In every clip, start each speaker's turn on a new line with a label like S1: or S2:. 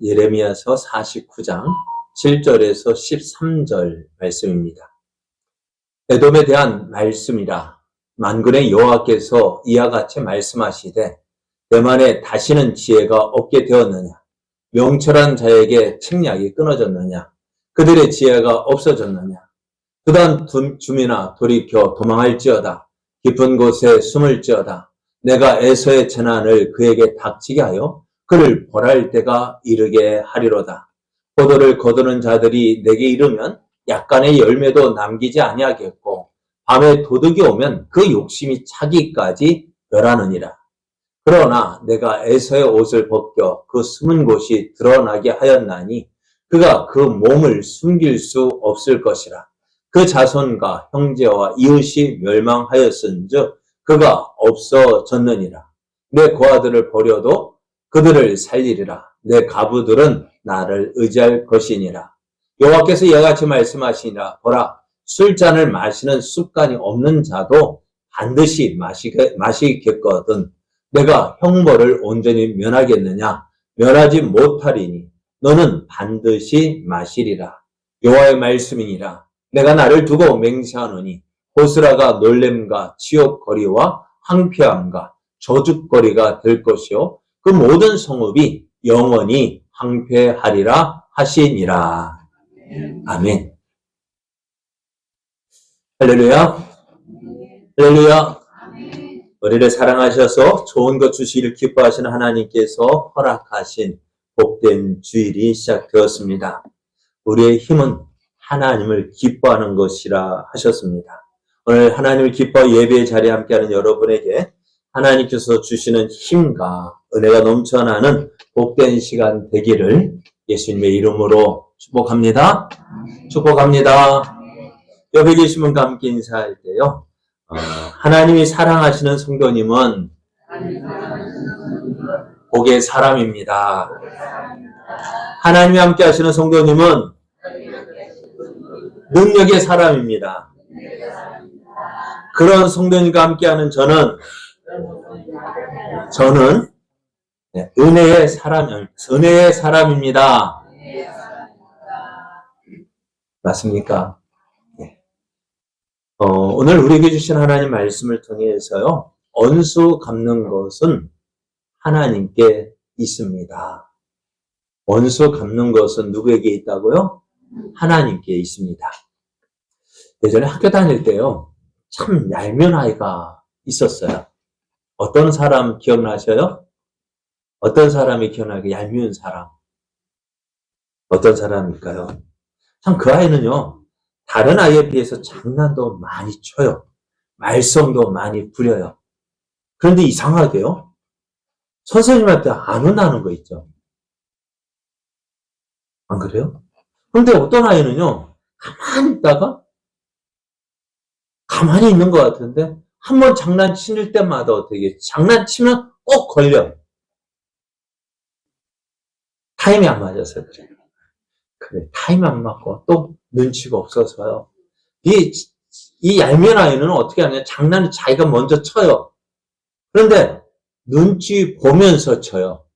S1: 예레미야서 49장 7절에서 13절 말씀입니다. 에돔에 대한 말씀이라. 만군의 여호와께서 이와 같이 말씀하시되 대만에 다시는 지혜가 없게 되었느냐? 명철한 자에게 책략이 끊어졌느냐? 그들의 지혜가 없어졌느냐? 그다음 줌이나 돌이켜 도망할지어다. 깊은 곳에 숨을지어다. 내가 에서의 재난을 그에게 닥치게 하여 그를 벌할 때가 이르게 하리로다. 포도를 거두는 자들이 내게 이르면 약간의 열매도 남기지 아니하겠고 밤에 도둑이 오면 그 욕심이 차기까지 멸하느니라. 그러나 내가 에서의 옷을 벗겨 그 숨은 곳이 드러나게 하였나니 그가 그 몸을 숨길 수 없을 것이라. 그 자손과 형제와 이웃이 멸망하였은즉 그가 없어졌느니라. 내 고아들을 버려도 그들을 살리리라. 내 가부들은 나를 의지할 것이니라. 여호와께서 이와 같이 말씀하시니라. 보라, 술잔을 마시는 습관이 없는 자도 반드시 마시겠거든. 내가 형벌을 온전히 면하겠느냐? 면하지 못하리니 너는 반드시 마시리라. 여호와의 말씀이니라. 내가 나를 두고 맹세하노니 보스라가 놀램과 치욕거리와 항폐함과 저주거리가 될 것이요 그 모든 성읍이 영원히 항폐하리라 하시니라. 아멘. 할렐루야. 할렐루야. 우리를 사랑하셔서 좋은 것 주시기를 기뻐하시는 하나님께서 허락하신 복된 주일이 시작되었습니다. 우리의 힘은 하나님을 기뻐하는 것이라 하셨습니다. 오늘 하나님을 기뻐 예배의 자리에 함께하는 여러분에게 하나님께서 주시는 힘과 은혜가 넘쳐나는 복된 시간 되기를 예수님의 이름으로 축복합니다. 축복합니다. 옆에 계신 분과 함께 인사할 때요. 하나님이 사랑하시는 성도님은 복의 사람입니다. 하나님이 함께 하시는 성도님은 능력의 사람입니다. 그런 성도님과 함께하는 저는 은혜의 사람입니다. 맞습니까? 오늘 우리에게 주신 하나님 말씀을 통해서요, 언수 갚는 것은 하나님께 있습니다. 원수 갚는 것은 누구에게 있다고요? 하나님께 있습니다. 예전에 학교 다닐 때요, 참 얄미운 아이가 있었어요. 어떤 사람 기억나셔요? 어떤 사람이 기억나게 얄미운 사람? 어떤 사람일까요? 참 그 아이는요, 다른 아이에 비해서 장난도 많이 쳐요. 말썽도 많이 부려요. 그런데 이상하게요, 선생님한테 안 혼나는 거 있죠. 안 그래요? 그런데 어떤 아이는요, 가만히 있다가 가만히 있는 것 같은데 한번 장난칠 때마다 어떻게 장난치면 꼭 걸려. 타임이 안 맞아서 그래요. 그래, 타임이 안 맞고 또 눈치가 없어서요. 이 얄미운 아이는 어떻게 하냐? 장난을 자기가 먼저 쳐요. 그런데 눈치 보면서 쳐요.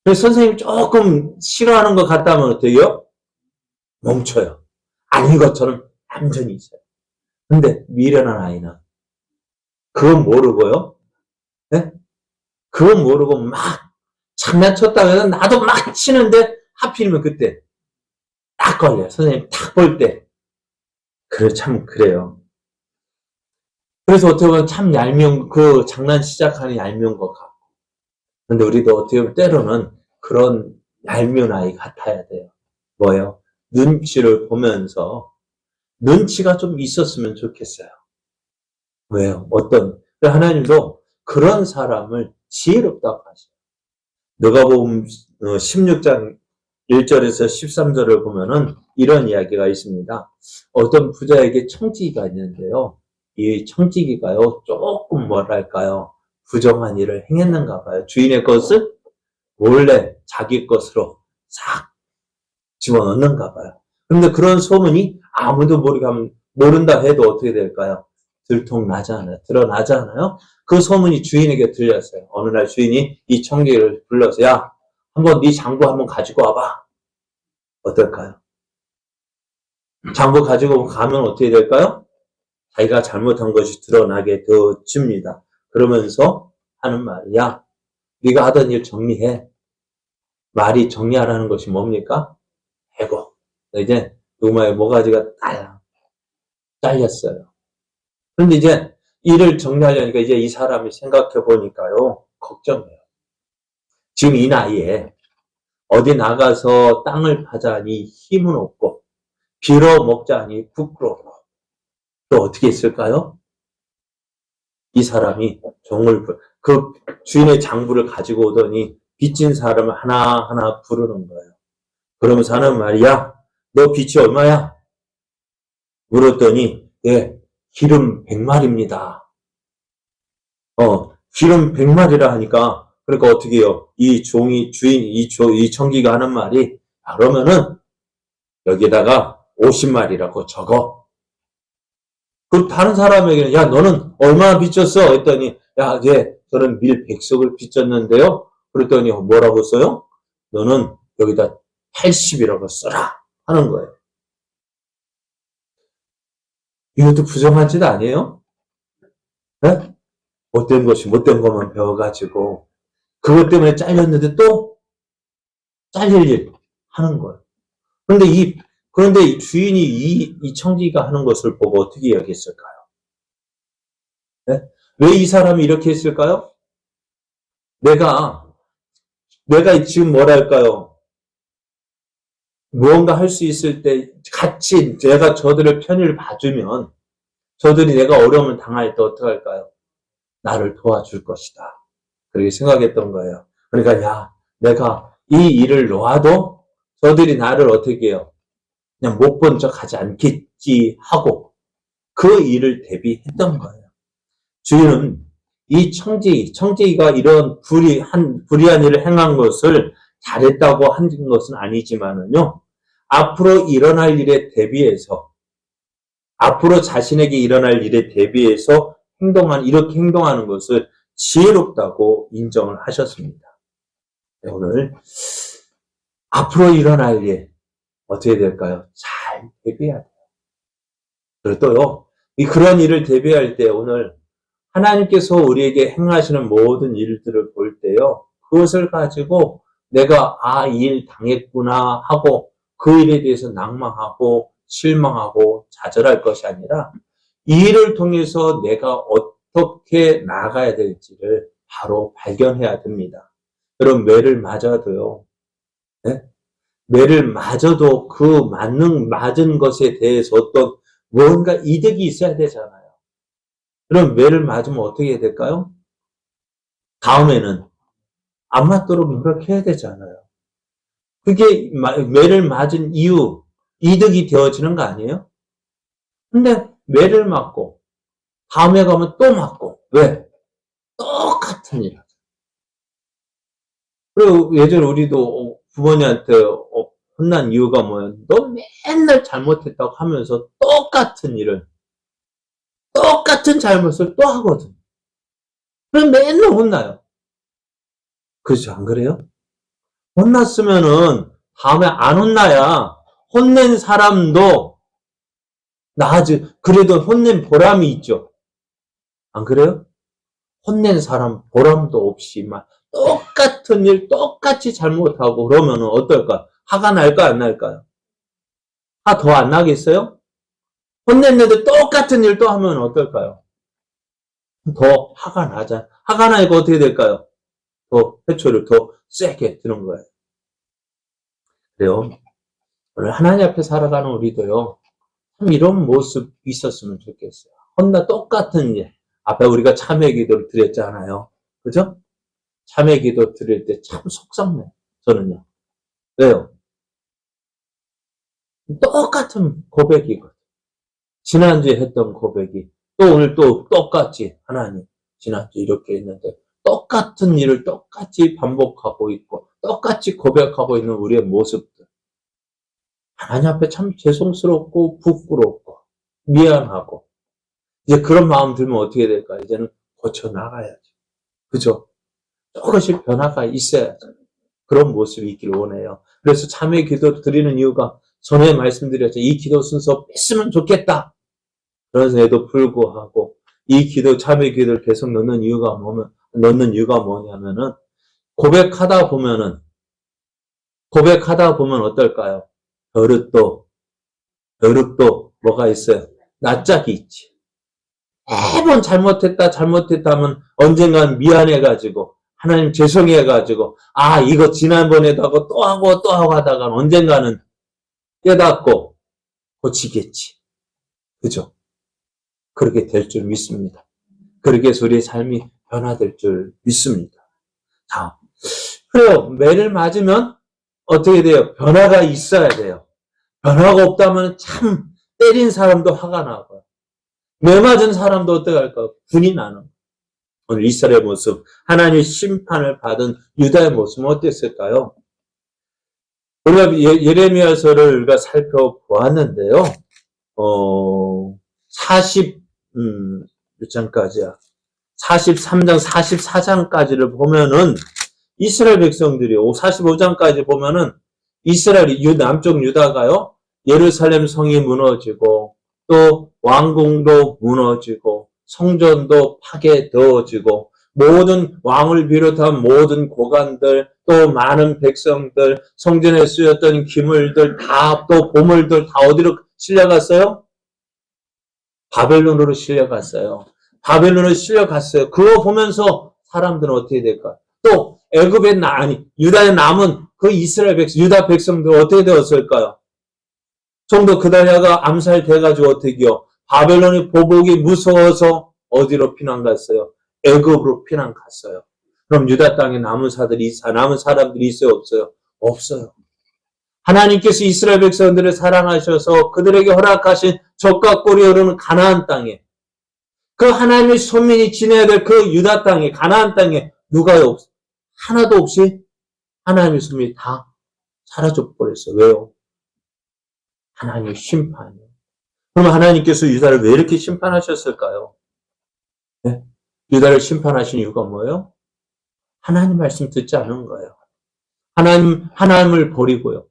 S1: 그래서 선생님이 조금 싫어하는 것 같다면 어떻게 해요? 멈춰요. 아닌 것처럼 얌전히 있어요. 근데 미련한 아이는 그건 모르고요. 네? 그건 모르고 막 장난쳤다고 해서 나도 막 치는데 하필이면 그때 딱 걸려요. 선생님 딱 볼 때. 그래, 참 그래요. 그래서 어떻게 보면 참 얄미운, 그 장난 시작하는 얄미운 것 같고. 근데 우리도 어떻게 보면 때로는 그런 얄미운 아이 같아야 돼요. 뭐예요? 눈치를 보면서 눈치가 좀 있었으면 좋겠어요. 왜요? 하나님도 그런 사람을 지혜롭다고 하셔요. 누가복음 16장 1절에서 13절을 보면은 이런 이야기가 있습니다. 어떤 부자에게 청지기가 있는데요. 이 청지기가요, 조금 뭐랄까요, 부정한 일을 행했는가 봐요. 주인의 것을 몰래 자기 것으로 싹 집어넣는가 봐요. 그런데 그런 소문이 아무도 모른다 해도 어떻게 될까요? 드러나잖아요. 그 소문이 주인에게 들렸어요. 어느 날 주인이 이 청지기를 불러서, 야, 한번 네 장부 한번 가지고 와봐. 어떨까요? 장부 가지고 가면 어떻게 될까요? 자기가 잘못한 것이 드러나게 되어집니다. 그러면서 하는 말이야. 네가 하던 일 정리해. 말이 정리하라는 것이 뭡니까? 해고. 이제 누마의 모가지가 잘렸어요. 그런데 이제 일을 정리하려니까 이제 이 사람이 생각해 보니까요. 걱정해요. 지금 이 나이에 어디 나가서 땅을 파자니 힘은 없고 빌어먹자니 부끄럽고 또 어떻게 했을까요? 이 사람이 그 주인의 장부를 가지고 오더니 빚진 사람을 하나하나 부르는 거예요. 그러면서 하는 말이야. 너 빚이 얼마야? 물었더니 예, 기름 100마리입니다. 기름 100마리라 하니까 그러니까 어떻게 해요? 이 청기가 하는 말이 그러면은 여기다가 50마리라고 적어. 그 다른 사람에게는 야 너는 얼마나 빚졌어? 했더니 야 이제 저는 밀 100석을 빚졌는데요. 그랬더니 뭐라고 써요? 너는 여기다 80이라고 써라 하는 거예요. 이것도 부정한 짓 아니에요? 네? 못된 것만 배워가지고 그것 때문에 잘렸는데 또 잘릴 일 하는 거예요. 그런데 이 주인이 이 청지기가 하는 것을 보고 어떻게 여겼을까요? 네? 왜 이 사람이 이렇게 했을까요? 내가 지금 뭐랄까요? 무언가 할 수 있을 때 같이 내가 저들의 편의를 봐주면 저들이 내가 어려움을 당할 때 어떡할까요? 나를 도와줄 것이다. 그렇게 생각했던 거예요. 그러니까 야 내가 이 일을 놓아도 저들이 나를 어떻게 해요? 그냥 못 본 척 하지 않겠지 하고 그 일을 대비했던 거예요. 주인은 이 청지기가 이런 불의한 일을 행한 것을 잘했다고 한 것은 아니지만은요, 앞으로 일어날 일에 대비해서, 앞으로 자신에게 일어날 일에 대비해서 이렇게 행동하는 것을 지혜롭다고 인정을 하셨습니다. 오늘, 앞으로 일어날 일, 어떻게 될까요? 잘 대비해야 돼요. 그리고 또요, 그런 일을 대비할 때 오늘 하나님께서 우리에게 행하시는 모든 일들을 볼 때요, 그것을 가지고 내가 이 일 당했구나 하고 그 일에 대해서 낭망하고 실망하고 좌절할 것이 아니라 이 일을 통해서 내가 어떻게 나아가야 될지를 바로 발견해야 됩니다. 여러분, 매를 맞아도요, 네? 매를 맞아도 그 맞은 것에 대해서 어떤 뭔가 이득이 있어야 되잖아요. 그럼 매를 맞으면 어떻게 해야 될까요? 다음에는 안 맞도록 노력해야 되잖아요. 그게 매를 맞은 이유, 이득이 되어지는 거 아니에요? 근데 매를 맞고 다음에 가면 또 맞고 왜? 똑같은 일. 그리고 예전에 우리도 부모님한테 혼난 이유가 뭐예요? 너 맨날 잘못했다고 하면서 똑같은 잘못을 또 하거든. 그럼 맨날 혼나요. 그렇죠? 안 그래요? 혼났으면은 다음에 안 혼나야 혼낸 사람도 그래도 혼낸 보람이 있죠. 안 그래요? 혼낸 사람 보람도 없이 막 똑같은 일 똑같이 잘못하고 그러면은 어떨까? 화가 날까 안 날까요? 화 더 안 나겠어요? 혼냈는데 똑같은 일 또 하면 어떨까요? 더 화가 나잖아. 화가 나니까 어떻게 될까요? 더 회초를 더 세게 드는 거예요. 그래요. 오늘 하나님 앞에 살아가는 우리도요. 참 이런 모습 있었으면 좋겠어요. 똑같은 일. 앞에 우리가 참회 기도를 드렸잖아요. 그죠? 참회 기도 드릴 때 참 속상해. 저는요. 왜요? 똑같은 고백이거든. 지난주에 했던 고백이 또 오늘 또 똑같이 하나님 지난주 이렇게 했는데 똑같은 일을 똑같이 반복하고 있고 똑같이 고백하고 있는 우리의 모습들. 하나님 앞에 참 죄송스럽고 부끄럽고 미안하고 이제 그런 마음 들면 어떻게 될까? 이제는 고쳐 나가야지. 그죠? 조금씩 변화가 있어야죠. 그런 모습이 있기를 원해요. 그래서 참회 기도 드리는 이유가 전에 말씀드렸죠. 이 기도 순서 뺐으면 좋겠다. 그런데도 불구하고 이 기도, 참회 기도를 계속 넣는 이유가 뭐냐면은 고백하다 보면 어떨까요? 버릇도 뭐가 있어요? 낯짝이 있지. 매번 잘못했다 하면 언젠간 미안해가지고, 하나님 죄송해가지고, 이거 지난번에도 하고 또 하고 하다가 언젠가는 깨닫고 고치겠지. 그죠? 그렇게 될 줄 믿습니다. 그렇게 해서 우리의 삶이 변화될 줄 믿습니다. 자, 그래요. 매를 맞으면 어떻게 돼요? 변화가 있어야 돼요. 변화가 없다면 참 때린 사람도 화가 나고요. 매 맞은 사람도 어떻게 할까? 분이 나는. 오늘 이스라엘의 모습, 하나님의 심판을 받은 유다의 모습은 어땠을까요? 우리가 예레미야서를 우리가 살펴보았는데요. 몇 장까지야? 43장, 44장까지를 보면은 이스라엘 백성들이 45장까지 보면은 이스라엘 남쪽 유다가요. 예루살렘 성이 무너지고 또 왕궁도 무너지고 성전도 파괴되어지고 모든 왕을 비롯한 모든 고관들 또 많은 백성들 성전에 쓰였던 기물들 다 또 보물들 다 어디로 실려갔어요? 바벨론으로 실려갔어요. 바벨론으로 실려갔어요. 그거 보면서 사람들은 어떻게 될까? 또 유다에 남은 그 이스라엘 백성, 유다 백성들 어떻게 되었을까요? 좀더 그다리아가 암살돼가지고 어떻게요? 바벨론의 보복이 무서워서 어디로 피난 갔어요? 애굽으로 피난 갔어요. 그럼 유다 땅에 남은 사람들이 있어요? 없어요? 없어요. 하나님께서 이스라엘 백성들을 사랑하셔서 그들에게 허락하신 적과 꿀이 흐르는 가나안 땅에 그 하나님의 손민이 지내야 될 그 유다 땅에 가나안 땅에 누가요? 하나도 없이 하나님의 손민이 다 사라져 버렸어요. 왜요? 하나님의 심판이에요. 그럼 하나님께서 유다를 왜 이렇게 심판하셨을까요? 네? 유다를 심판하신 이유가 뭐예요? 하나님 말씀 듣지 않은 거예요. 하나님을 버리고요.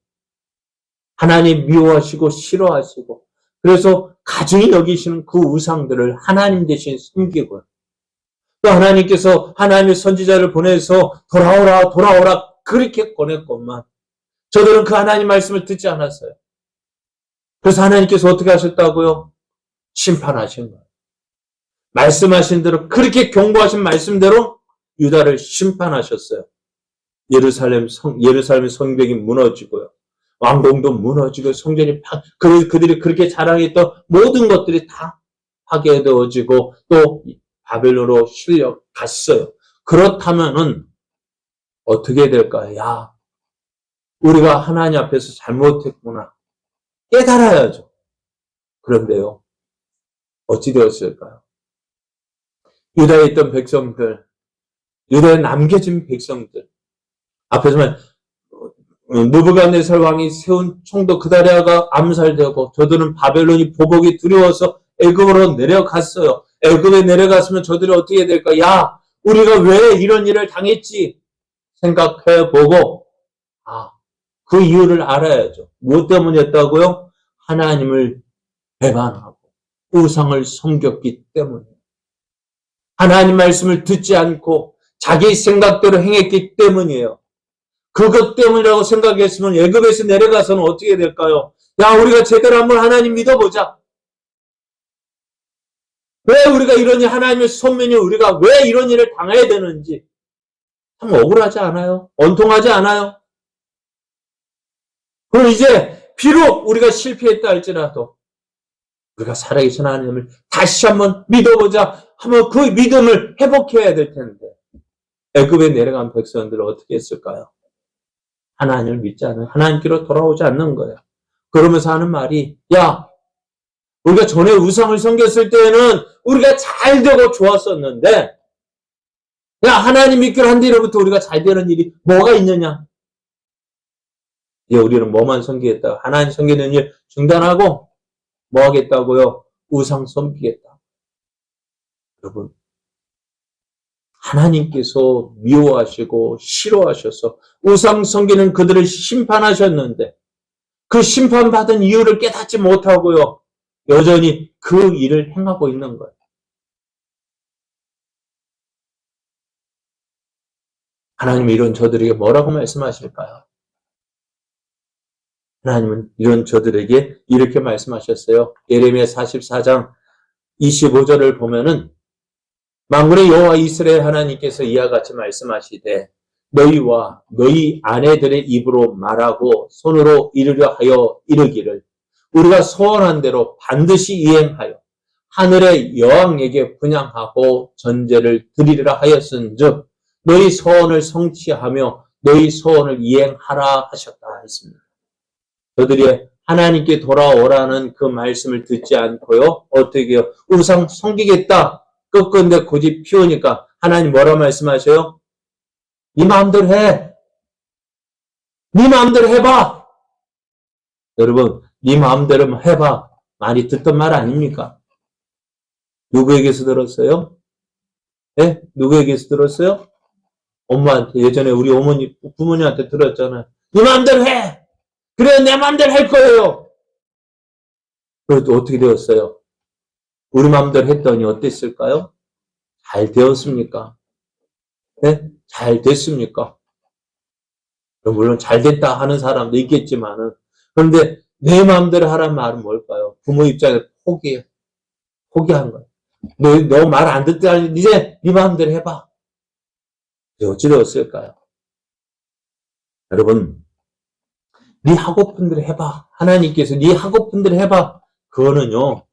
S1: 하나님 미워하시고 싫어하시고 그래서 가증히 여기시는 그 우상들을 하나님 대신 숨기고요. 또 하나님께서 하나님의 선지자를 보내서 돌아오라 그렇게 보냈건만 저들은 그 하나님 말씀을 듣지 않았어요. 그래서 하나님께서 어떻게 하셨다고요? 심판하신 거예요. 말씀하신 대로 그렇게 경고하신 말씀대로 유다를 심판하셨어요. 예루살렘의 성벽이 무너지고요. 왕궁도 무너지고 성전이 그들이 그렇게 자랑했던 모든 것들이 다 파괴되어지고 또 바벨론으로 실려갔어요. 그렇다면은 어떻게 될까요? 야, 우리가 하나님 앞에서 잘못했구나. 깨달아야죠. 그런데요. 어찌 되었을까요? 유다에 있던 백성들, 유다에 남겨진 백성들, 앞에서 말 느부갓네살 왕이 세운 총독 그다리아가 암살되고 저들은 바벨론이 보복이 두려워서 애굽으로 내려갔어요. 애굽에 내려갔으면 저들이 어떻게 될까? 야, 우리가 왜 이런 일을 당했지? 생각해보고 그 이유를 알아야죠. 무엇 때문이었다고요? 하나님을 배반하고 우상을 섬겼기 때문에 하나님 말씀을 듣지 않고 자기 생각대로 행했기 때문이에요. 그것 때문이라고 생각했으면 애굽에서 내려가서는 어떻게 될까요? 야, 우리가 제대로 한번 하나님 믿어보자. 왜 우리가 이런 일, 하나님의 손면이 우리가 왜 이런 일을 당해야 되는지 참 억울하지 않아요? 원통하지 않아요? 그럼 이제 비록 우리가 실패했다 할지라도 우리가 살아계신 하나님을 다시 한번 믿어보자 하면 그 믿음을 회복해야 될 텐데 애굽에 내려간 백성들은 어떻게 했을까요? 하나님을 믿지 않는 하나님께로 돌아오지 않는 거예요. 그러면서 하는 말이 야, 우리가 전에 우상을 섬겼을 때에는 우리가 잘 되고 좋았었는데 야, 하나님 믿기로 한 뒤로부터 우리가 잘 되는 일이 뭐가 있느냐? 우리는 뭐만 섬기겠다. 하나님 섬기는 일 중단하고 뭐 하겠다고요? 우상 섬기겠다. 여러분, 하나님께서 미워하시고 싫어하셔서 우상 섬기는 그들을 심판하셨는데 그 심판받은 이유를 깨닫지 못하고요. 여전히 그 일을 행하고 있는 거예요. 하나님은 이런 저들에게 뭐라고 말씀하실까요? 하나님은 이런 저들에게 이렇게 말씀하셨어요. 예레미야 44장 25절을 보면은 만군의 여호와 이스라엘 하나님께서 이와 같이 말씀하시되 너희와 너희 아내들의 입으로 말하고 손으로 이르려 하여 이르기를 우리가 소원한 대로 반드시 이행하여 하늘의 여왕에게 분향하고 전제를 드리리라 하였은즉 너희 소원을 성취하며 너희 소원을 이행하라 하셨다 했습니다. 저들이 하나님께 돌아오라는 그 말씀을 듣지 않고요. 어떻게 해요? 우상 섬기겠다. 끝끝내 고집 피우니까 하나님 뭐라 말씀하셔요? 네 마음대로 해. 네 마음대로 해봐. 여러분, 네 마음대로 해봐. 많이 듣던 말 아닙니까? 누구에게서 들었어요? 네? 누구에게서 들었어요? 엄마한테, 예전에 우리 어머니, 부모님한테 들었잖아요. 네 마음대로 해! 그래, 내 마음대로 할 거예요! 그래도 어떻게 되었어요? 우리 마음대로 했더니 어땠을까요? 잘 되었습니까? 네? 잘 됐습니까? 물론 잘 됐다 하는 사람도 있겠지만은, 그런데 내 마음대로 하라는 말은 뭘까요? 부모 입장에서 포기해요. 포기한 거예요. 너 말 안 듣다 하니 이제 네 마음대로 해봐. 어찌 되었을까요? 여러분, 네 하고픈 대로 해봐. 하나님께서 네 하고픈 대로 해봐. 그거는요,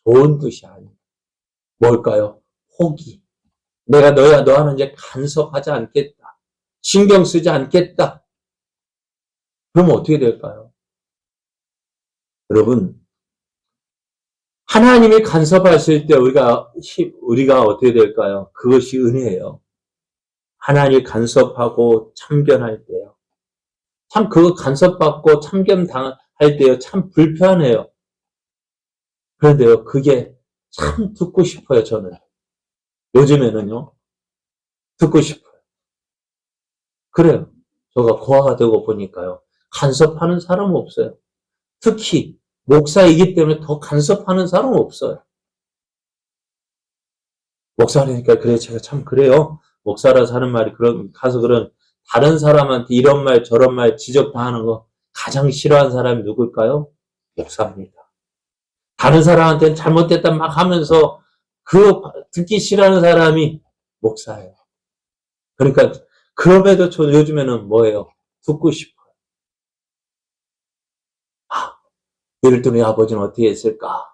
S1: 좋은 뜻이 아니에요. 뭘까요? 포기. 내가 너는 이제 간섭하지 않겠다. 신경 쓰지 않겠다. 그러면 어떻게 될까요? 여러분, 하나님이 간섭하실 때 우리가 어떻게 될까요? 그것이 은혜예요. 하나님이 간섭하고 참견할 때요. 참 그거 간섭받고 참견당할 때요. 참 불편해요. 그런데요, 그게 참 듣고 싶어요, 저는. 요즘에는요, 듣고 싶어요. 그래요. 제가 고아가 되고 보니까요, 간섭하는 사람은 없어요. 특히, 목사이기 때문에 더 간섭하는 사람은 없어요. 목사라니까, 그래, 제가 참 그래요. 목사라서 하는 말이 가서 다른 사람한테 이런 말, 저런 말 지적당하는 거 가장 싫어하는 사람이 누굴까요? 목사입니다. 다른 사람한테는 잘못됐다 막 하면서 듣기 싫어하는 사람이 목사예요. 그러니까, 그럼에도 저 요즘에는 뭐예요? 듣고 싶어요. 예를 들면, 아버지는 어떻게 했을까?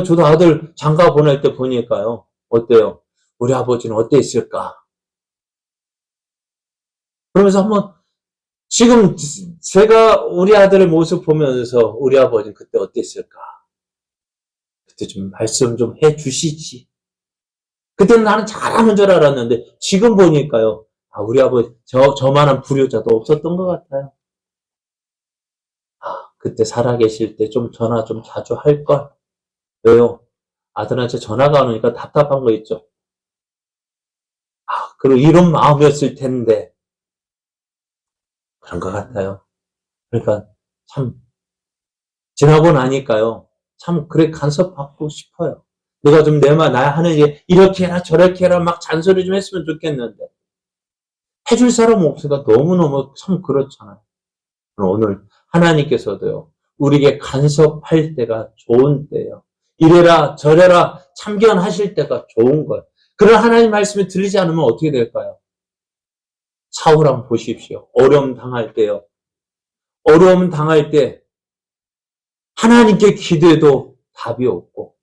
S1: 저도 아들 장가 보낼 때 보니까요. 어때요? 우리 아버지는 어땠을까? 그러면서 한번, 지금 제가 우리 아들의 모습 보면서 우리 아버지는 그때 어땠을까? 그때 좀 말씀 좀 해 주시지. 그때는 나는 잘하는 줄 알았는데, 지금 보니까요. 우리 아버지, 저만한 불효자도 없었던 것 같아요. 그때 살아계실 때 좀 전화 좀 자주 할걸. 왜요? 아들한테 전화가 안 오니까 답답한 거 있죠. 그리고 이런 마음이었을 텐데. 그런 것 같아요. 그러니까 참 지나고 나니까요. 참 그래 간섭받고 싶어요. 내가 좀 나 하는 일 이렇게 해라 저렇게 해라 막 잔소리 좀 했으면 좋겠는데 해줄 사람 없으니까 너무너무 참 그렇잖아요. 오늘 하나님께서도요. 우리에게 간섭할 때가 좋은 때예요. 이래라 저래라 참견하실 때가 좋은 거예요. 그런 하나님 말씀이 들리지 않으면 어떻게 될까요? 사울 한번 보십시오. 어려움 당할 때요. 어려움 당할 때 하나님께 기도해도 답이 없고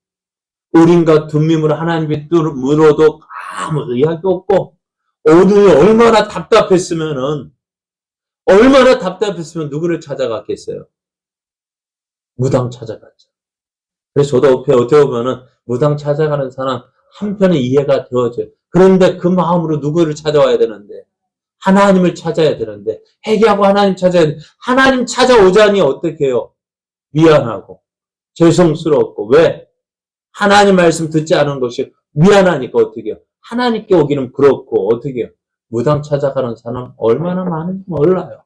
S1: 우린과 둠밈으로 하나님께 물어도 아무 의학이 없고 오늘 얼마나 답답했으면 누구를 찾아갔겠어요? 무당 찾아갔죠. 그래서 저도 어떻게 보면은 무당 찾아가는 사람 한편은 이해가 되어져요. 그런데 그 마음으로 누구를 찾아와야 되는데 하나님을 찾아야 되는데 회개하고 하나님 찾아야 되는데 하나님 찾아오자니 어떻게 해요? 미안하고 죄송스럽고 왜? 하나님 말씀 듣지 않은 것이 미안하니까 어떻게 해요? 하나님께 오기는 그렇고 어떻게 해요? 무당 찾아가는 사람 얼마나 많은지 몰라요.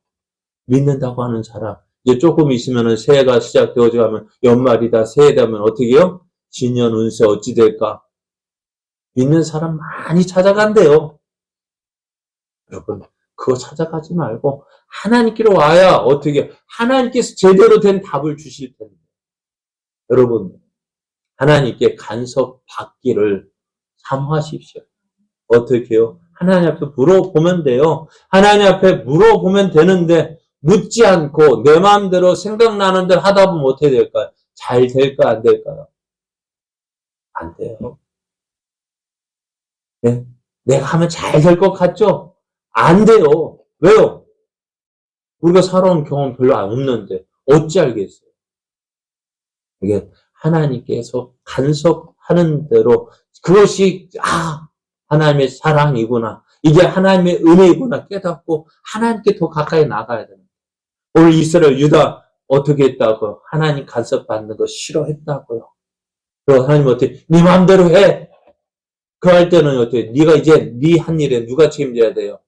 S1: 믿는다고 하는 사람. 이제 조금 있으면은 새해가 시작되어져 가면 연말이다, 새해 되면 어떻게 해요? 진년 운세 어찌 될까? 믿는 사람 많이 찾아간대요. 여러분, 그거 찾아가지 말고 하나님께로 와야 어떻게 해요? 하나님께서 제대로 된 답을 주실 텐데. 여러분, 하나님께 간섭 받기를 사모하십시오. 어떻게 해요? 하나님 앞에 물어보면 돼요. 하나님 앞에 물어보면 되는데 묻지 않고 내 마음대로 생각나는 대로 하다 보면 어떻게 될까요? 잘 될까 안 될까요? 안 돼요. 네? 내가 하면 잘 될 것 같죠? 안 돼요. 왜요? 우리가 살아온 경험 별로 없는데 어찌 알겠어요? 이게 하나님께서 간섭하는 대로 그것이 하나님의 사랑이구나. 이게 하나님의 은혜이구나 깨닫고 하나님께 더 가까이 나가야 됩니다. 오늘 이스라엘 유다 어떻게 했다고요? 하나님 간섭받는 거 싫어했다고요. 그리고 하나님 어떻게 네 마음대로 해. 그 할 때는 어떻게 네가 이제 네 한 일에 누가 책임져야 돼요?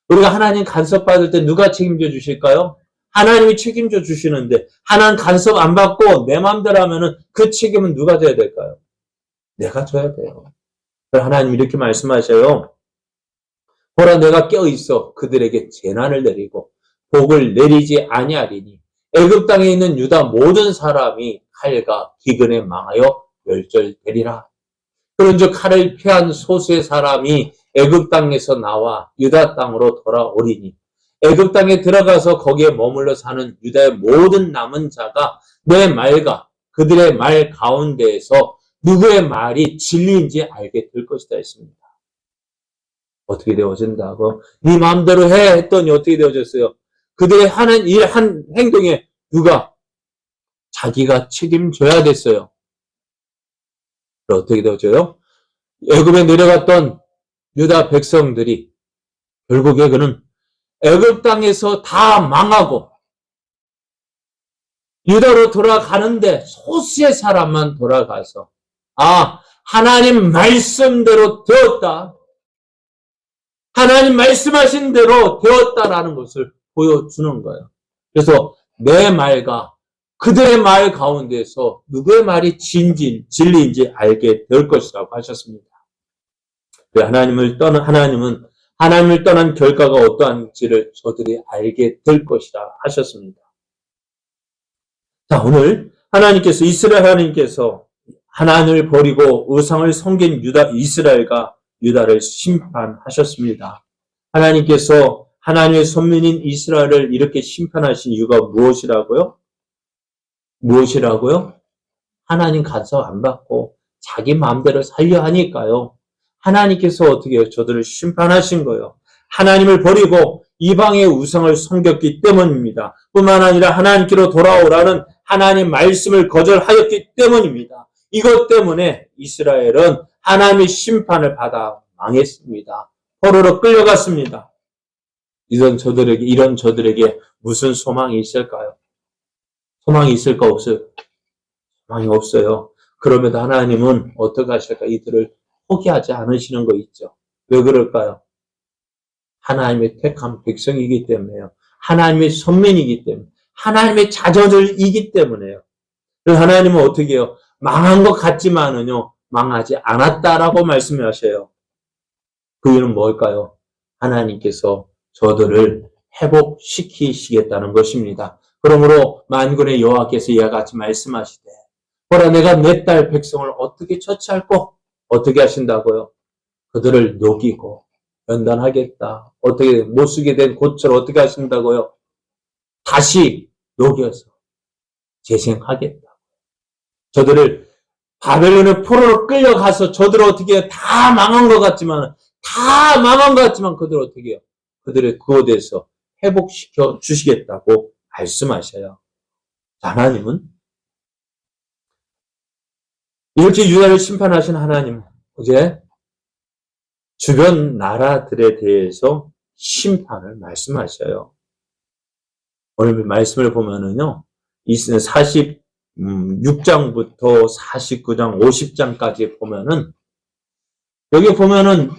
S1: 우리가 하나님 간섭받을 때 누가 책임져 주실까요? 하나님이 책임져 주시는데 하나님 간섭 안 받고 내 마음대로 하면은 그 책임은 누가 져야 될까요? 내가 져야 돼요. 하나님 이렇게 말씀하셔요. 보라 내가 껴있어 그들에게 재난을 내리고 복을 내리지 아니하리니 애굽 땅에 있는 유다 모든 사람이 칼과 기근에 망하여 멸절되리라. 그런즉 칼을 피한 소수의 사람이 애굽 땅에서 나와 유다 땅으로 돌아오리니 애굽 땅에 들어가서 거기에 머물러 사는 유다의 모든 남은 자가 내 말과 그들의 말 가운데에서 누구의 말이 진리인지 알게 될 것이다 했습니다. 어떻게 되어진다고? 네 마음대로 해 했더니 어떻게 되어졌어요? 그들의 하는 일, 한 행동에 누가 자기가 책임져야 됐어요. 어떻게 되어져요? 애굽에 내려갔던 유다 백성들이 결국에 그는 애굽 땅에서 다 망하고 유다로 돌아가는데 소수의 사람만 돌아가서 하나님 말씀대로 되었다. 하나님 말씀하신 대로 되었다라는 것을 보여주는 거예요. 그래서 내 말과 그들의 말 가운데서 누구의 말이 진리인지 알게 될 것이라고 하셨습니다. 하나님은 하나님을 떠난 결과가 어떠한지를 저들이 알게 될 것이라 하셨습니다. 자, 오늘 이스라엘 하나님께서 하나님을 버리고 우상을 섬긴 이스라엘과 유다를 심판하셨습니다. 하나님께서 하나님의 선민인 이스라엘을 이렇게 심판하신 이유가 무엇이라고요? 하나님 간섭 안 받고 자기 마음대로 살려 하니까요. 하나님께서 어떻게 해요? 저들을 심판하신 거예요. 하나님을 버리고 이방의 우상을 섬겼기 때문입니다. 뿐만 아니라 하나님께로 돌아오라는 하나님 말씀을 거절하였기 때문입니다. 이것 때문에 이스라엘은 하나님의 심판을 받아 망했습니다. 포로로 끌려갔습니다. 이런 저들에게 무슨 소망이 있을까요? 소망이 있을까 없어요? 소망이 없어요. 그럼에도 하나님은 어떻게 하실까? 이들을 포기하지 않으시는 거 있죠. 왜 그럴까요? 하나님의 택한 백성이기 때문에요. 하나님의 선민이기 때문에, 하나님의 자녀들이기 때문에요. 그래서 하나님은 어떻게 해요? 망한 것 같지만은요, 망하지 않았다라고 말씀하셔요. 그 이유는 뭘까요? 하나님께서 저들을 회복시키시겠다는 것입니다. 그러므로 만군의 여호와께서 이와 같이 말씀하시되 보라 내가 내 딸 백성을 어떻게 처치할꼬? 어떻게 하신다고요? 그들을 녹이고 연단하겠다. 어떻게 못 쓰게 된 고철 어떻게 하신다고요? 다시 녹여서 재생하겠다. 저들을 바벨론의 포로로 끌려가서 저들을 어떻게 해요? 다 망한 것 같지만 그들을 어떻게 해요? 그들의 그곳에서 회복시켜 주시겠다고 말씀하셔요. 하나님은 이렇게 유다를 심판하신 하나님, 이제 주변 나라들에 대해서 심판을 말씀하셔요. 오늘 말씀을 보면은요, 46장부터 49장, 50장까지 보면은 여기 보면은,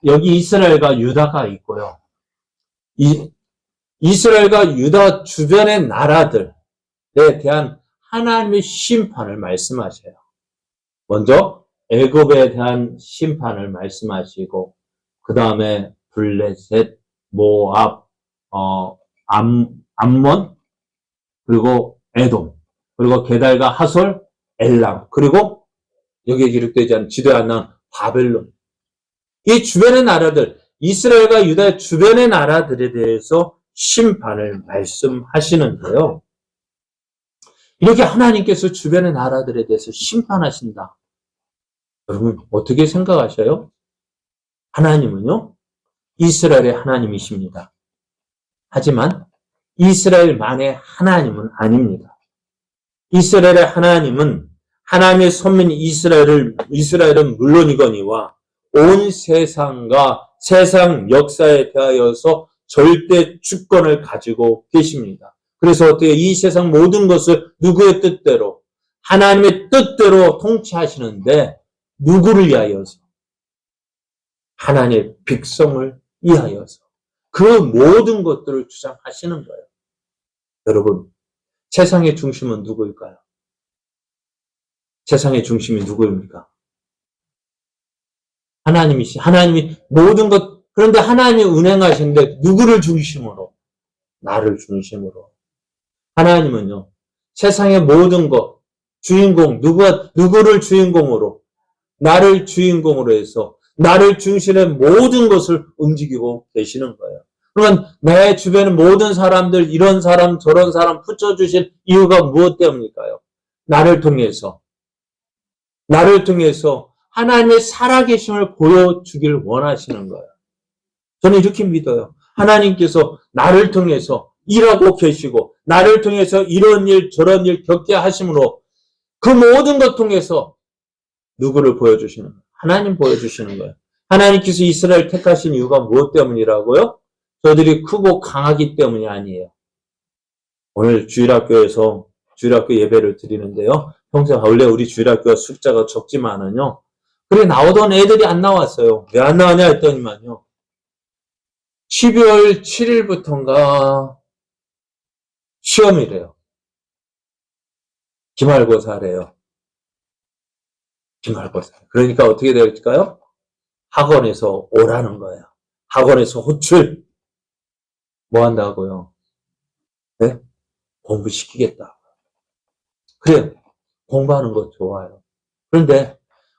S1: 여기 이스라엘과 유다가 있고요. 이스라엘과 유다 주변의 나라들에 대한 하나님의 심판을 말씀하셔요. 먼저 애굽에 대한 심판을 말씀하시고, 그 다음에 블레셋, 모압, 암몬, 그리고 에돔, 그리고 게달과 하솔, 엘람, 그리고 여기에 기록되지 않은 지도에 안 나온 바벨론. 이 주변의 나라들, 이스라엘과 유다의 주변의 나라들에 대해서 심판을 말씀하시는데요. 이렇게 하나님께서 주변의 나라들에 대해서 심판하신다. 여러분 어떻게 생각하셔요? 하나님은요, 이스라엘의 하나님이십니다. 하지만 이스라엘만의 하나님은 아닙니다. 이스라엘의 하나님은 하나님의 선민 이스라엘은 물론이거니와 온 세상과 세상 역사에 대하여서 절대 주권을 가지고 계십니다. 그래서 어떻게 이 세상 모든 것을 누구의 뜻대로, 하나님의 뜻대로 통치하시는데 누구를 위하여서? 하나님의 백성을 위하여서 그 모든 것들을 주장하시는 거예요. 여러분, 세상의 중심은 누구일까요? 세상의 중심이 누구입니까? 하나님이 모든 것, 그런데 하나님이 운행하시는데 누구를 중심으로? 나를 중심으로. 하나님은요, 세상의 모든 것, 주인공, 누구를 주인공으로? 나를 주인공으로 해서 나를 중심의 모든 것을 움직이고 계시는 거예요. 그러면 내 주변의 모든 사람들, 이런 사람, 저런 사람 붙여주신 이유가 무엇 때문일까요? 나를 통해서 하나님의 살아계심을 보여주길 원하시는 거예요. 저는 이렇게 믿어요. 하나님께서 나를 통해서 일하고 계시고 나를 통해서 이런 일 저런 일 겪게 하심으로 그 모든 것 통해서 누구를 보여주시는 거예요? 하나님 보여주시는 거예요. 하나님께서 이스라엘 택하신 이유가 무엇 때문이라고요? 저들이 크고 강하기 때문이 아니에요. 오늘 주일학교 예배를 드리는데요. 평소에 원래 우리 주일학교가 숫자가 적지만은요. 그래 나오던 애들이 안 나왔어요. 왜 안 나왔냐 했더니만요. 12월 7일부터인가 시험이래요. 기말고사래요. 기말고사. 그러니까 어떻게 될까요? 학원에서 오라는 거예요. 학원에서 호출. 뭐 한다고요? 네? 공부시키겠다. 그래요. 공부하는 거 좋아요. 그런데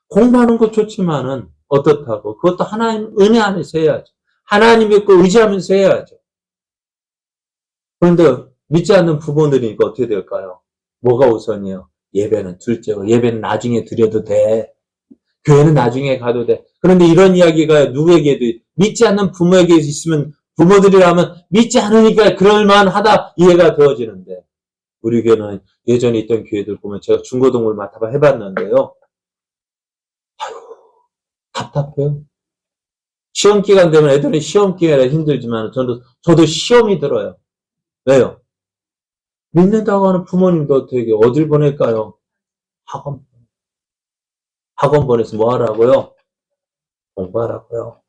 S1: 공부하는 거 좋지만은 어떻다고? 그것도 하나님 은혜 안에서 해야죠. 하나님 믿고 의지하면서 해야죠. 그런데 믿지 않는 부모들이니까 어떻게 될까요? 뭐가 우선이에요? 예배는 둘째고 예배는 나중에 드려도 돼. 교회는 나중에 가도 돼. 그런데 이런 이야기가 누구에게도 믿지 않는 부모에게 있으면 부모들이라면 믿지 않으니까 그럴만하다 이해가 되어지는데 우리 교회는 예전에 있던 교회들 보면 제가 중고등부를 맡아봐 해봤는데요. 아유 답답해요. 시험 기간 되면 애들은 시험 기간이라 힘들지만 저도 시험이 들어요. 왜요? 믿는다고 하는 부모님도 어떻게 어딜 보낼까요? 학원 보내서 뭐 하라고요? 공부하라고요.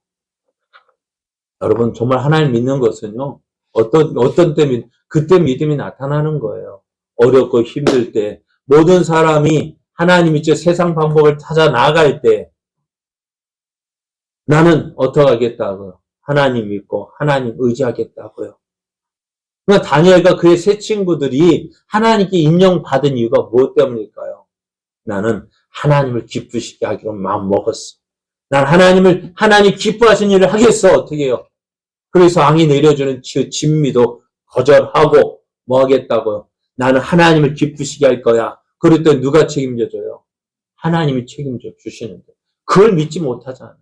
S1: 여러분 정말 하나님 믿는 것은요. 어떤 때 그때 믿음이 나타나는 거예요. 어렵고 힘들 때 모든 사람이 하나님 있죠. 세상 방법을 찾아 나갈 때 나는 어떻게 하겠다고요? 하나님 믿고 하나님 의지하겠다고요. 그러니까 다니엘과 그의 세 친구들이 하나님께 임명받은 이유가 무엇 때문일까요? 나는 하나님을 기쁘시게 하기로 마음 먹었어. 난 하나님 기뻐하신 일을 하겠어. 어떻게 해요? 그래서 왕이 내려주는 진미도 거절하고 뭐 하겠다고요? 나는 하나님을 기쁘시게 할 거야. 그랬더니 누가 책임져줘요? 하나님이 책임져 주시는데 그걸 믿지 못하잖아요.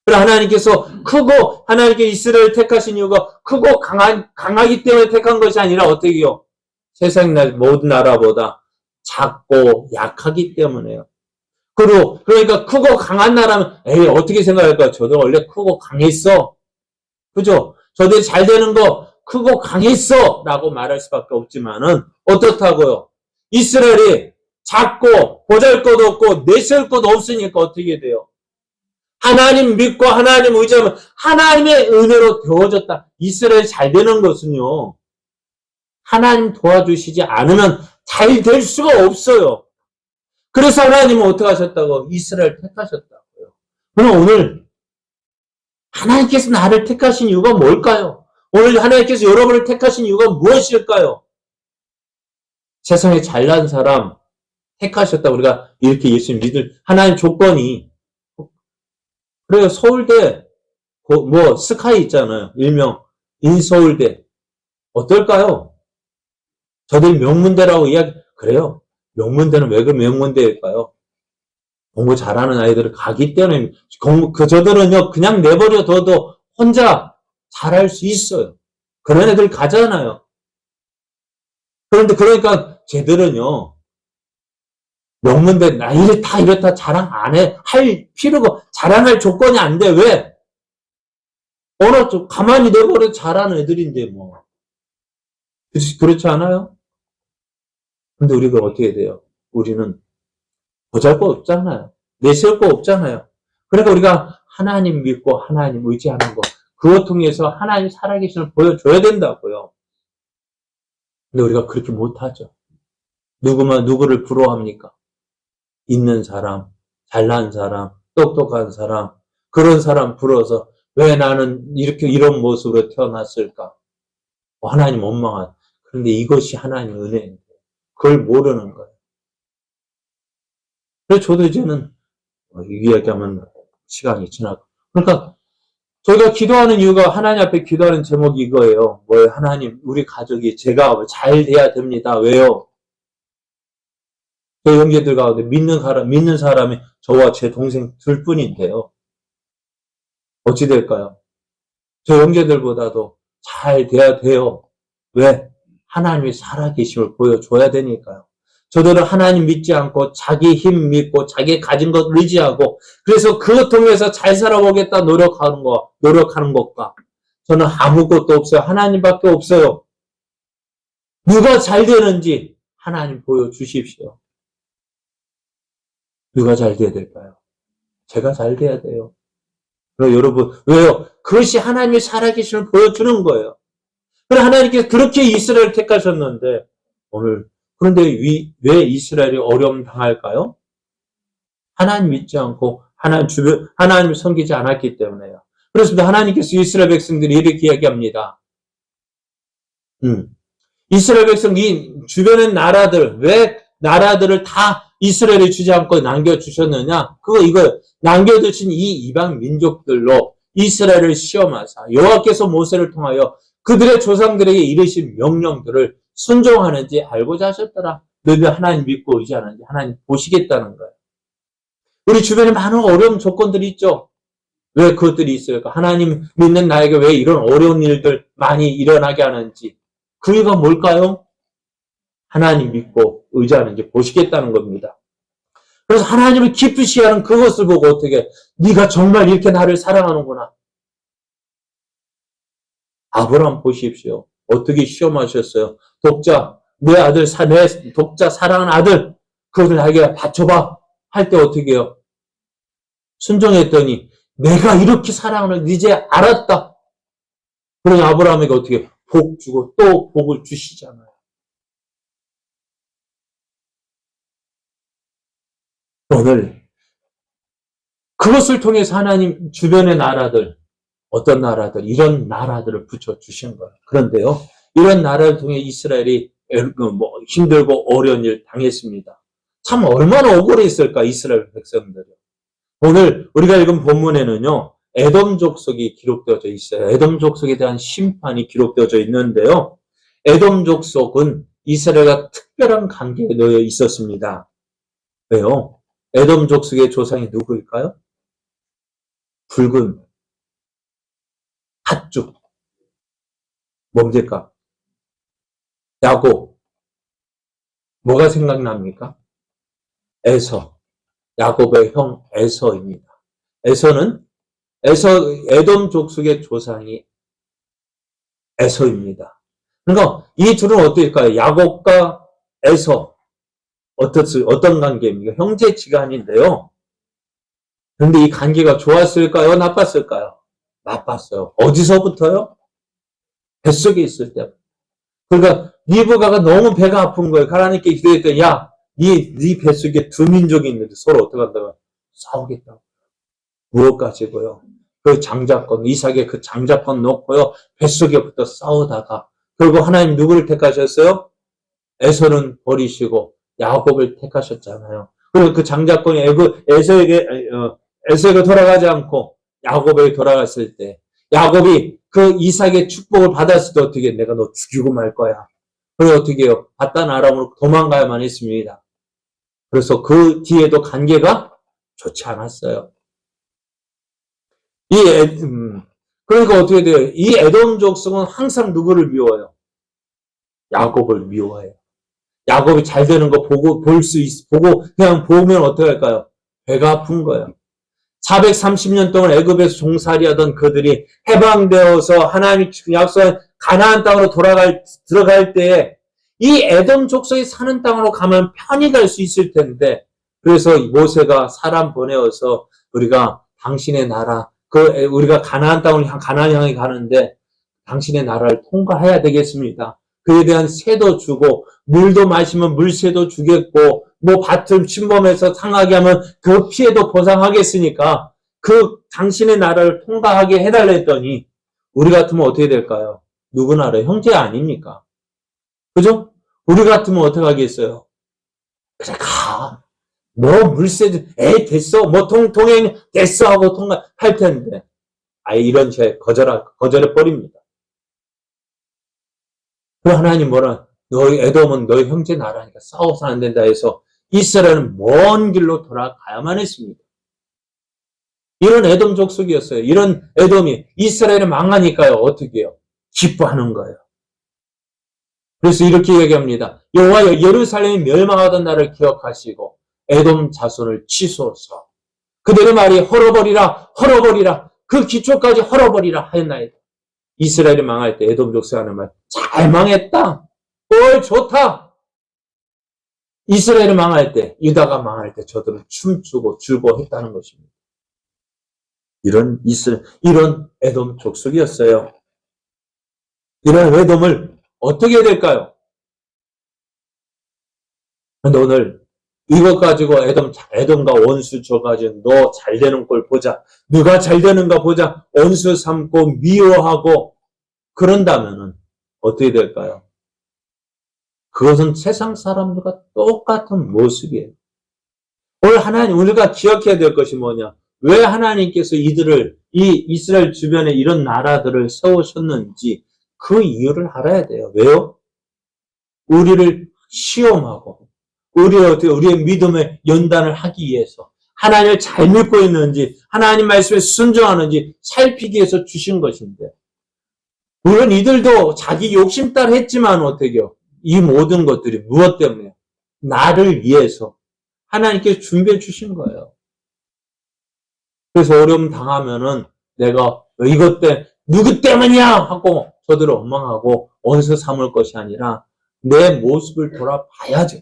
S1: 그러나 하나님께서 크고 하나님께 이스라엘 택하신 이유가 크고 강하기 때문에 택한 것이 아니라 어떻게 해요? 세상 모든 나라보다 작고 약하기 때문에요. 그러니까 크고 강한 나라면 에이 어떻게 생각할까요? 저도 원래 크고 강했어. 그죠? 저들이 잘 되는 거 크고 강했어 라고 말할 수밖에 없지만은 어떻다고요? 이스라엘이 작고 보잘것없고 내세울 것 없으니까 어떻게 돼요? 하나님 믿고 하나님 의지하면 하나님의 은혜로 되어졌다. 이스라엘이 잘 되는 것은요. 하나님 도와주시지 않으면 잘 될 수가 없어요. 그래서 하나님은 어떻게 하셨다고? 이스라엘 택하셨다고요. 그럼 오늘 하나님께서 나를 택하신 이유가 뭘까요? 오늘 하나님께서 여러분을 택하신 이유가 무엇일까요? 세상에 잘난 사람 택하셨다. 우리가 이렇게 예수님 믿을 하나님 조건이 그래요. 서울대 스카이 있잖아요. 일명 인서울대 어떨까요? 저들 명문대라고 그래요. 명문대는 왜 그 명문대일까요? 공부 잘하는 아이들을 가기 때문에 저들은요 그냥 내버려 둬도 혼자 잘할 수 있어요. 그런 애들 가잖아요. 그런데 그러니까 쟤들은요 명문대 나 이렇다 자랑 안 해. 할 필요가 자랑할 조건이 안 돼. 왜? 어느 쪽 가만히 내버려 잘하는 애들인데 뭐 그렇지 않아요? 근데 우리가 어떻게 돼요? 우리는 보잘 거 없잖아요. 내세울 거 없잖아요. 그러니까 우리가 하나님 믿고 하나님 의지하는 거 그것 통해서 하나님 살아계심을 보여줘야 된다고요. 근데 우리가 그렇게 못하죠. 누구를 부러워합니까? 있는 사람, 잘난 사람, 똑똑한 사람, 그런 사람 부러워서 왜 나는 이런 모습으로 태어났을까? 하나님 원망한. 그런데 이것이 하나님의 은혜인데 그걸 모르는 거예요. 그래서 저도 이제는 이야기하면 시간이 지나고. 그러니까 저희가 기도하는 이유가 하나님 앞에 기도하는 제목이 이거예요. 뭐예요? 하나님, 우리 가족이 제가 잘 돼야 됩니다. 왜요? 저 형제들 가운데 믿는 사람이 저와 제 동생 둘 뿐인데요. 어찌 될까요? 저 형제들보다도 잘 돼야 돼요. 왜? 하나님이 살아계심을 보여줘야 되니까요. 저들은 하나님 믿지 않고 자기 힘 믿고 자기 가진 것 의지하고 그래서 그것 통해서 잘 살아보겠다 노력하는 것과 저는 아무것도 없어요. 하나님밖에 없어요. 누가 잘 되는지 하나님 보여주십시오. 누가 잘 돼야 될까요? 제가 잘 돼야 돼요. 여러분 왜요? 그것이 하나님의 살아계심을 보여주는 거예요. 그래 하나님께서 그렇게 이스라엘을 택하셨는데 그런데 왜 이스라엘이 어려움 당할까요? 하나님 믿지 않고 하나님 섬기지 않았기 때문에요. 그렇습니다. 하나님께서 이스라엘 백성들이 이렇게 이야기합니다. 이스라엘 백성 이 주변의 나라들 왜 나라들을 다 이스라엘에 주지 않고 남겨주셨느냐? 이거 남겨두신 이 이방 민족들로 이스라엘을 시험하사 여호와께서 모세를 통하여 그들의 조상들에게 이르신 명령들을 순종하는지 알고자 하셨더라. 너희들 하나님 믿고 의지하는지 하나님 보시겠다는 거예요. 우리 주변에 많은 어려운 조건들이 있죠. 왜 그것들이 있을까? 하나님 믿는 나에게 왜 이런 어려운 일들 많이 일어나게 하는지. 그 이유가 뭘까요? 하나님 믿고 의지하는지 보시겠다는 겁니다. 그래서 하나님을 기쁘시 하는 그것을 보고 어떻게 네가 정말 이렇게 나를 사랑하는구나. 아브라함 보십시오. 어떻게 시험하셨어요? 내 아들, 내 독자 사랑하는 아들, 그것을 나에게 바쳐봐. 할 때 어떻게 해요? 순종했더니 내가 이렇게 사랑하는 이제 알았다. 그러니 아브라함에게 어떻게 복 주고 또 복을 주시잖아요. 오늘 그것을 통해서 하나님 주변의 나라들, 어떤 나라들, 이런 나라들을 붙여주신 거예요. 그런데요, 이런 나라를 통해 이스라엘이 힘들고 어려운 일 당했습니다. 참 얼마나 억울했을까, 이스라엘 백성들이. 오늘 우리가 읽은 본문에는요, 에돔 족속이 기록되어져 있어요. 에돔 족속에 대한 심판이 기록되어져 있는데요. 에돔 족속은 이스라엘과 특별한 관계에 놓여 있었습니다. 왜요? 에돔 족속의 조상이 누구일까요? 붉은 팥죽. 뭡니까? 야곱. 뭐가 생각납니까? 에서. 야곱의 형 에서입니다. 에돔 족속의 조상이 에서입니다. 그러니까 이 둘은 어떨까요? 야곱과 에서. 어떤 관계입니까? 형제지간인데요. 그런데 이 관계가 좋았을까요? 나빴을까요? 나빴어요. 어디서부터요? 뱃속에 있을 때. 그러니까 리브가가 너무 배가 아픈 거예요. 하나님께 기도했더니 야, 네 뱃속에 두 민족이 있는데 서로 어떻게 한다고? 싸우겠다고. 무엇 가지고요? 그 장자권, 이삭의 그 장자권 놓고요. 뱃속에부터 싸우다가 결국 하나님 누구를 택하셨어요? 에서는 버리시고 야곱을 택하셨잖아요. 그리고 그 장자권이 에서에게 돌아가지 않고 야곱에게 돌아갔을 때 야곱이 그 이삭의 축복을 받았을 때 어떻게 내가 너 죽이고 말 거야. 그래 어떻게 해요? 바단 아람으로 도망가야만 했습니다. 그래서 그 뒤에도 관계가 좋지 않았어요. 그러니까 어떻게 돼요? 이 에돔 족속은 항상 누구를 미워해요? 야곱을 미워해요. 야곱이 잘 되는 거 보고 보고 그냥 보면 어떻게 할까요? 배가 아픈 거예요. 430년 동안 애굽에서 종살이하던 그들이 해방되어서 하나님이 약속한 가나안 땅으로 들어갈 때에 이 에돔 족속이 사는 땅으로 가면 편히 갈 수 있을 텐데 그래서 모세가 사람 보내어서 우리가 당신의 나라 우리가 가나안 향해 가는데 당신의 나라를 통과해야 되겠습니다. 그에 대한 세도 주고 물도 마시면 물세도 주겠고 뭐 밭을 침범해서 상하게 하면 그 피해도 보상하겠으니까 그 당신의 나라를 통과하게 해달라 했더니 우리 같으면 어떻게 될까요? 누구 나라? 형제 아닙니까? 그죠? 우리 같으면 어떻게 하겠어요? 그래 가. 뭐 물세 됐어. 뭐 동행 됐어 하고 통과할 텐데 아예 이런 죄 거절해 버립니다. 그 하나님 너희 에돔은 너희 형제 나라니까 싸워서 안 된다 해서 이스라엘은 먼 길로 돌아가야만 했습니다. 이런 에돔 족속이었어요. 이런 에돔이 이스라엘이 망하니까요. 어떻게 해요? 기뻐하는 거예요. 그래서 이렇게 얘기합니다. 여호와여 예루살렘이 멸망하던 날을 기억하시고 에돔 자손을 치소서. 그들의 말이 헐어버리라 그 기초까지 헐어버리라 하였나이다. 이스라엘이 망할 때 에돔 족속이 하는 말 잘 망했다. 좋다. 이스라엘이 망할 때 유다가 망할 때 저들은 춤추고 즐거워했다는 것입니다. 이런 에돔 족속이었어요. 이런 에돔을 어떻게 해야 될까요? 그런데 오늘 이것 가지고 에돔과 원수 줘가지고 너 잘 되는 꼴 보자. 누가 잘 되는가 보자. 원수 삼고 미워하고 그런다면은 어떻게 될까요? 그것은 세상 사람들과 똑같은 모습이에요. 오늘 우리가 기억해야 될 것이 뭐냐? 왜 하나님께서 이 이스라엘 주변에 이런 나라들을 세우셨는지 그 이유를 알아야 돼요. 왜요? 우리를 시험하고, 우리의 믿음의 연단을 하기 위해서, 하나님을 잘 믿고 있는지, 하나님 말씀에 순종하는지 살피기 위해서 주신 것인데, 물론 이들도 자기 욕심 따라 했지만 어떻게요? 이 모든 것들이 무엇 때문에? 나를 위해서 하나님께서 준비해 주신 거예요. 그래서 어려움 당하면은 내가 이것 때문에 누구 때문이야 하고 저들을 원망하고 원수 삼을 것이 아니라 내 모습을 돌아봐야죠.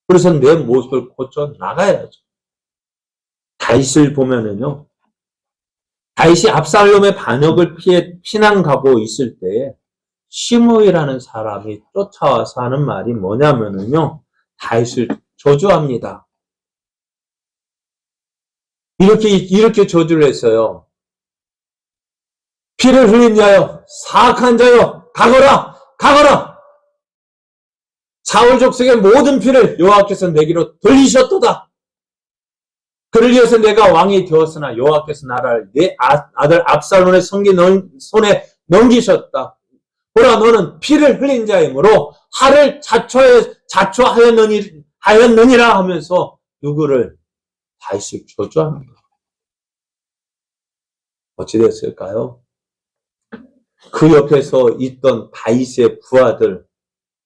S1: 그래서 내 모습을 고쳐 나가야죠. 다윗을 보면은요. 다윗이 압살롬의 반역을 피해 피난 가고 있을 때에 시므이라는 사람이 쫓아와서 하는 말이 뭐냐면은요. 다윗을 저주합니다. 이렇게 저주를 했어요. 피를 흘린 자여, 사악한 자여, 가거라! 사울 족속의 모든 피를 여호와께서 내게로 돌리셨도다. 그를 위해서 내가 왕이 되었으나 여호와께서 나를 내 아들 압살롬의 손에 넘기셨다. 보라 너는 피를 흘린 자이므로 하를 자초하였느니라 하면서 누구를? 다윗을 저주합니다. 어찌 됐을까요? 그 옆에서 있던 다윗의 부하들,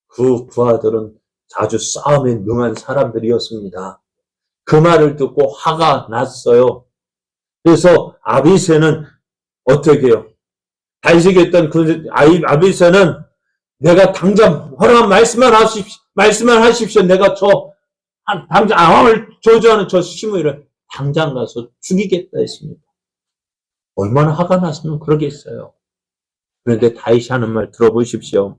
S1: 그 부하들은 아주 싸움에 능한 사람들이었습니다. 그 말을 듣고 화가 났어요. 그래서 아비새는 어떻게 해요? 다윗에게 있던 아비새는 내가 당장 허락한 말씀만 말씀만 하십시오. 내가 당장 아함을 저주하는 저 시므이를 당장 가서 죽이겠다 했습니다. 얼마나 화가 났으면 그러겠어요. 그런데 다윗이 하는 말 들어보십시오.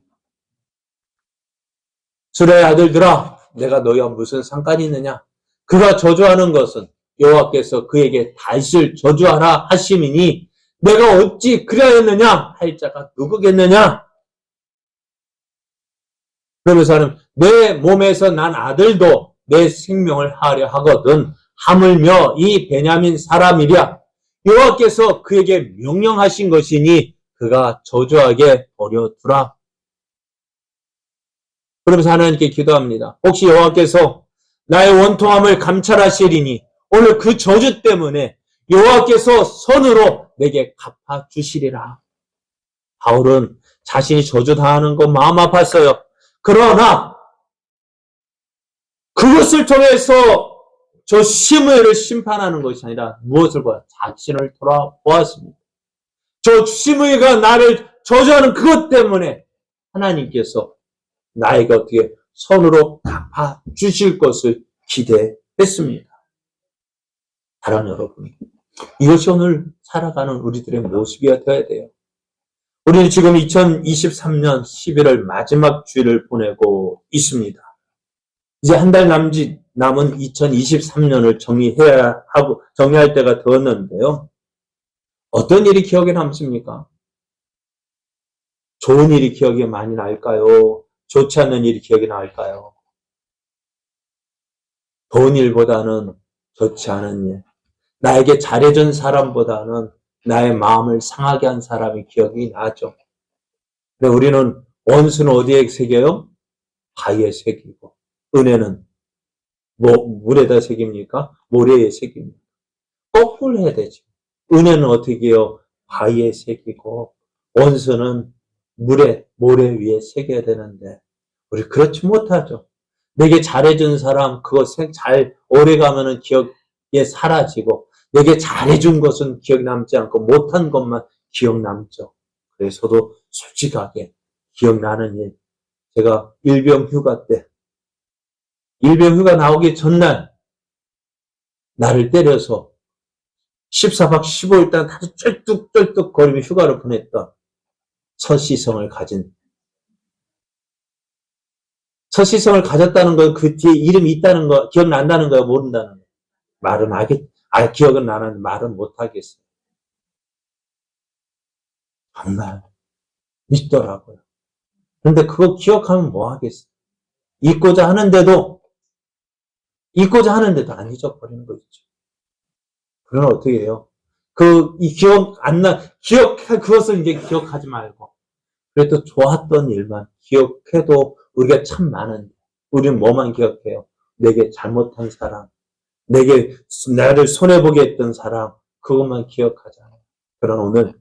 S1: 수레의 아들들아, 내가 너희와 무슨 상관이 있느냐? 그가 저주하는 것은 여호와께서 그에게 다윗을 저주하라 하심이니 내가 어찌 그리하였느냐 할 자가 누구겠느냐? 그러면서 하는 내 몸에서 난 아들도 내 생명을 하려 하거든 하물며 이 베냐민 사람이랴 여호와께서 그에게 명령하신 것이니 그가 저주하게 버려두라. 그러면서 하나님께 기도합니다. 혹시 여호와께서 나의 원통함을 감찰하시리니 오늘 그 저주 때문에 여호와께서 선으로 내게 갚아주시리라. 바울은 자신이 저주당하는 거 마음 아팠어요. 그러나 그것을 통해서 저 시므이를 심판하는 것이 아니라 무엇을 보아? 자신을 돌아보았습니다. 저 시므이가 나를 저주하는 그것 때문에 하나님께서 나에게 어떻게 선으로 갚아주실 것을 기대했습니다. 사랑하는 여러분, 이것이 오늘 살아가는 우리들의 모습이어야 돼요. 우리는 지금 2023년 11월 마지막 주일을 보내고 있습니다. 이제 한 달 남은 2023년을 정리할 때가 되었는데요. 어떤 일이 기억에 남습니까? 좋은 일이 기억에 많이 날까요? 좋지 않는 일이 기억에 날까요? 좋은 일보다는 좋지 않은 일. 나에게 잘해준 사람보다는 나의 마음을 상하게 한 사람이 기억이 나죠. 근데 우리는 원수는 어디에 새겨요? 바위에 새기고, 은혜는 물에다 새깁니까? 모래에 새깁니까? 거꾸로 해야 되죠. 은혜는 어떻게 해요? 바위에 새기고, 원수는 모래 위에 새겨야 되는데, 우리 그렇지 못하죠. 내게 잘해준 사람, 그거 잘 오래가면은 기억에 사라지고, 내게 잘해준 것은 기억 남지 않고 못한 것만 기억 남죠. 그래서도 솔직하게 기억나는 일. 제가 일병 휴가 나오기 전날 나를 때려서 14박 15일 동안 아주 쩔뚝쩔뚝 거리며 휴가를 보냈던 서시성을 가졌다는 건 그 뒤에 이름이 있다는 거, 기억난다는 거야, 모른다는 거. 기억은 나는데 말은 못하겠어요. 정말 믿더라고요. 그런데 그거 기억하면 뭐 하겠어요? 잊고자 하는데도 안 잊어버리는 거 있죠. 그러면 어떻게 해요? 그것을 이제 기억하지 말고, 그래도 좋았던 일만 기억해도 우리가 참 많은데, 우리는 뭐만 기억해요? 내게 잘못한 사람, 나를 손해보게 했던 사람, 그것만 기억하잖아요. 그러나 오늘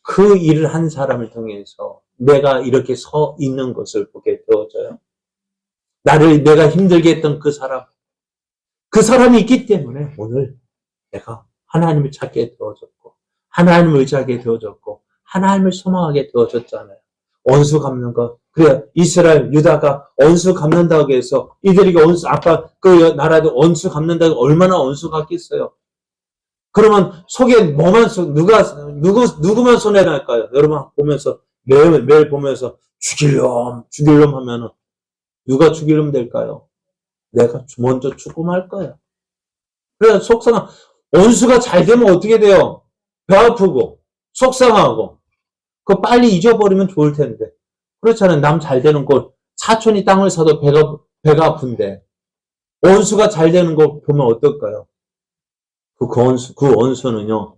S1: 그 일을 한 사람을 통해서 내가 이렇게 서 있는 것을 보게 되어져요. 내가 힘들게 했던 그 사람이 있기 때문에 오늘 내가 하나님을 찾게 되어졌고, 하나님을 의지하게 되어졌고, 하나님을 소망하게 되어졌잖아요. 원수 갚는 거. 그래, 이스라엘, 유다가 원수 갚는다고 해서, 이들이 아까 그 나라도 원수 갚는다고 얼마나 원수 갚겠어요? 그러면 속에 누구만 손해날까요? 여러분 보면서, 매일 보면서 죽일놈 하면은, 누가 죽일놈 될까요? 내가 먼저 죽고 말 거예요. 그래, 원수가 잘 되면 어떻게 돼요? 배 아프고, 속상하고, 그거 빨리 잊어버리면 좋을 텐데. 그렇잖아요. 남 잘 되는 거, 사촌이 땅을 사도 배가 아픈데, 원수가 잘 되는 거 보면 어떨까요? 그 원수는요,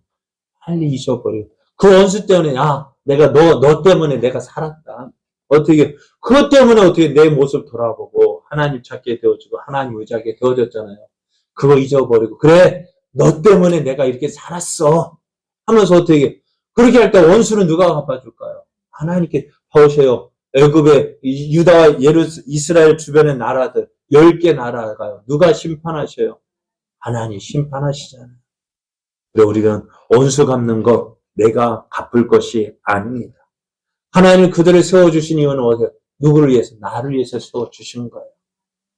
S1: 빨리 잊어버리고, 그 원수 때문에, 너 때문에 내가 살았다. 그것 때문에 어떻게 내 모습 돌아보고, 하나님 찾게 되어지고, 하나님 의지하게 되어졌잖아요. 그거 잊어버리고, 그래, 너 때문에 내가 이렇게 살았어. 하면서 어떻게, 그렇게 할 때 원수는 누가 갚아줄까요? 하나님께 보세요. 애굽의 유다와 이스라엘 주변의 나라들, 10개 나라가요. 누가 심판하셔요? 하나님 심판하시잖아요. 그래, 우리는 원수 갚는 것, 내가 갚을 것이 아닙니다. 하나님 그들을 세워주신 이유는 어디요? 누구를 위해서? 나를 위해서 주신 거예요.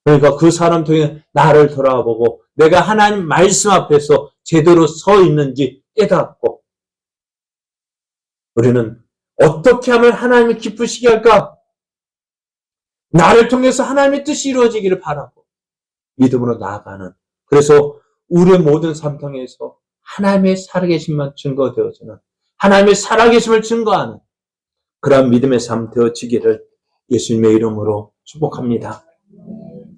S1: 그러니까 그 사람 통해 나를 돌아보고 내가 하나님 말씀 앞에서 제대로 서 있는지 깨닫고 우리는 어떻게 하면 하나님을 기쁘시게 할까? 나를 통해서 하나님의 뜻이 이루어지기를 바라고 믿음으로 나아가는, 그래서 우리의 모든 삶 통해서 하나님의 살아계심만 증거되어지는, 하나님의 살아계심을 증거하는 그러한 믿음의 삶 되어지기를 예수님의 이름으로 축복합니다.